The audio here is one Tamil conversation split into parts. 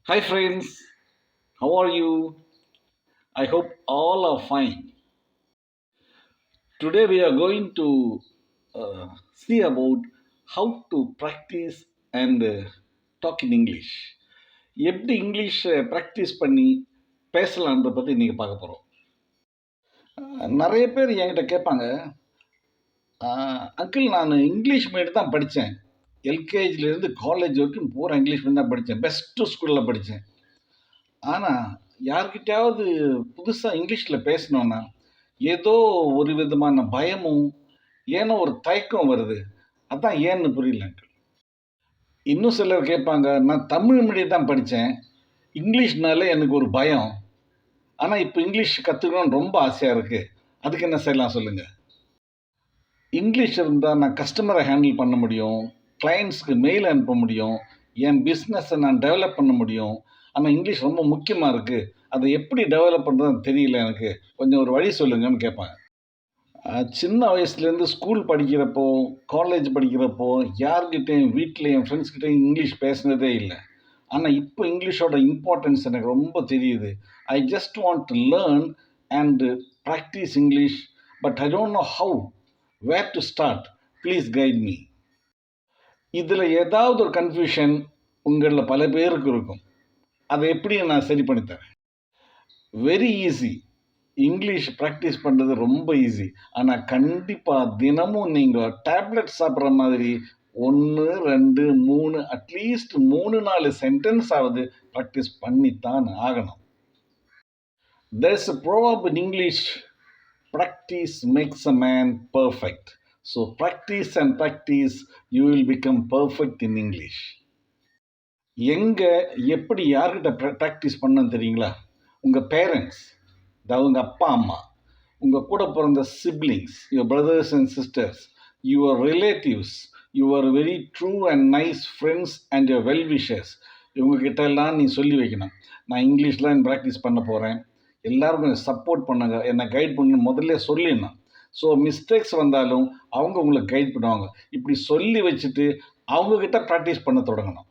Hi friends, how are you? I hope all are fine. Today we are going to see about how to practice and talk in English. எப்படி இங்கிலீஷ் ப்ராக்டிஸ் பண்ணி பேசலான்றத பற்றி இன்றைக்கி பார்க்க போகிறோம். நிறைய பேர் என்கிட்ட கேட்பாங்க, அங்கிள் நான் இங்கிலீஷ் மீடியம் தான் படித்தேன். எல்கேஜிலேருந்து காலேஜ் வரைக்கும் பூரா இங்கிலீஷ் மீடியம் தான் படித்தேன். பெஸ்ட்டு ஸ்கூலில் படித்தேன். ஆனால் யார்கிட்டயாவது புதுசாக இங்கிலீஷில் பேசணுன்னா ஏதோ ஒரு விதமான பயமும் ஏனோ ஒரு தயக்கம் வருது. அதான் ஏன்னு புரியல எனக்கு. இன்னும் சிலர் கேட்பாங்க, நான் தமிழ் மீடியம் தான் படித்தேன், இங்கிலீஷ்னாலே எனக்கு ஒரு பயம். ஆனால் இப்போ இங்கிலீஷ் கற்றுக்கணும்னு ரொம்ப ஆசையாக இருக்குது. அதுக்கு என்ன செய்யலாம் சொல்லுங்கள். இங்கிலீஷ் இருந்தால் நான் கஸ்டமரை ஹேண்டில் பண்ண முடியும், கிளைண்ட்ஸ்க்கு மெயில் அனுப்ப முடியும், என் பிஸ்னஸை நான் டெவலப் பண்ண முடியும். ஆனால் இங்கிலீஷ் ரொம்ப முக்கியமாக இருக்குது, அதை எப்படி டெவலப் பண்ணுறதுன்னு தெரியல எனக்கு, கொஞ்சம் ஒரு வழி சொல்லுங்கன்னு கேட்பாங்க. சின்ன வயசுலேருந்து ஸ்கூல் படிக்கிறப்போ, காலேஜ் படிக்கிறப்போ யார்கிட்டேயும் வீட்டில் என் ஃப்ரெண்ட்ஸ்கிட்டையும் இங்கிலீஷ் பேசினதே இல்லை. ஆனால் இப்போ இங்கிலீஷோட இம்பார்ட்டன்ஸ் எனக்கு ரொம்ப தெரியுது. I just want to learn and practice English, but I don't know how, where to start, please guide me. இதில் ஏதாவது ஒரு கன்ஃபியூஷன் உங்களில் பல பேருக்கு இருக்கும். அதை எப்படி நான் சரி பண்ணித்தரேன். Very easy. இங்கிலீஷ் ப்ராக்டிஸ் பண்ணுறது ரொம்ப ஈஸி. ஆனால் கண்டிப்பாக தினமும் நீங்கள் டேப்லெட் சாப்பிட்ற மாதிரி 1, 2, 3 அட்லீஸ்ட் 3-4 சென்டென்ஸ் ஆகுது ப்ராக்டிஸ் பண்ணித்தான் ஆகணும். There's a proverb in English, practice makes a man perfect. So practice and practice, you will become perfect in English. எங்கே எப்படி யார்கிட்ட ப்ராக்டிஸ் பண்ணணும் தெரியுங்களா? உங்கள் பேரண்ட்ஸ், அதாவது உங்கள் அப்பா அம்மா, உங்கள் கூட பிறந்த siblings, your brothers and sisters, your relatives, your very true and nice friends and your well wishers, இவங்ககிட்ட எல்லாம் நீ சொல்லி வைக்கணும், நான் இங்கிலீஷ்லாம் ப்ராக்டிஸ் பண்ண போகிறேன், எல்லோரும் கொஞ்சம் சப்போர்ட் பண்ணுங்க, என்னை கைட் பண்ணு முதல்ல சொல்லிடணும். ஸோ மிஸ்டேக்ஸ் வந்தாலும் அவங்க உங்களுக்கு கைட் பண்ணுவாங்க. இப்படி சொல்லி வச்சுட்டு அவங்கக்கிட்ட ப்ராக்டிஸ் பண்ண தொடங்கணும்.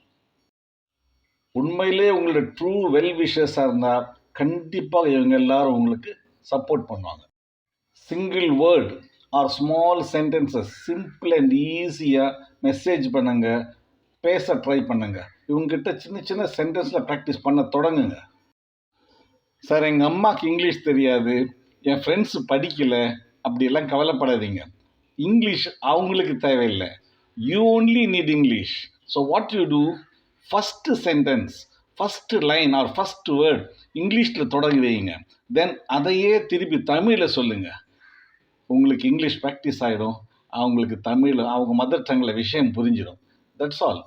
உண்மையிலே உங்களோட ட்ரூ வெல் விஷஸாக இருந்தால் கண்டிப்பாக இவங்க எல்லாரும் உங்களுக்கு சப்போர்ட் பண்ணுவாங்க. Single word or small sentences simple and ஈஸியாக மெசேஜ் பண்ணுங்க, பேச ட்ரை பண்ணுங்க. இவங்ககிட்ட சின்ன சின்ன சென்டென்ஸில் ப்ராக்டிஸ் பண்ண தொடங்குங்க. சார் எங்கள் அம்மாவுக்கு இங்கிலீஷ் தெரியாது, என் ஃப்ரெண்ட்ஸ் படிக்கலை, அப்படியெல்லாம் கவலைப்படாதீங்க. இங்கிலீஷ் அவங்களுக்கு தேவையில்லை. You only need English. So what you do, first sentence, first line or first word இங்கிலீஷில் தொடங்கி வைங்க. தென் அதையே திருப்பி தமிழில் சொல்லுங்கள். உங்களுக்கு இங்கிலீஷ் ப்ராக்டிஸ் ஆகிடும். அவங்களுக்கு தமிழ், அவங்க மதர் டங்கில் விஷயம் புரிஞ்சிடும். That's all.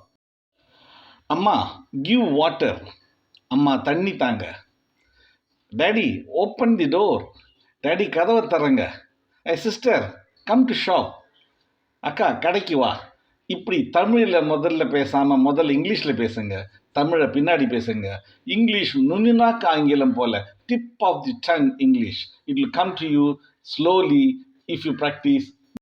அம்மா கிவ் வாட்டர், அம்மா தண்ணி தாங்க. Daddy open the door, daddy கதவை தரங்க. சிஸ்டர் கம் டு ஷாப், அக்கா கடைக்கு வா. இப்படி தமிழில் முதல்ல பேசாமல் முதல்ல இங்கிலீஷில் பேசுங்க, தமிழை பின்னாடி பேசுங்க. இங்கிலீஷ் நுண்ணினாக்கு ஆங்கிலம் போல, tip of the tongue English. It will come to you slowly if you practice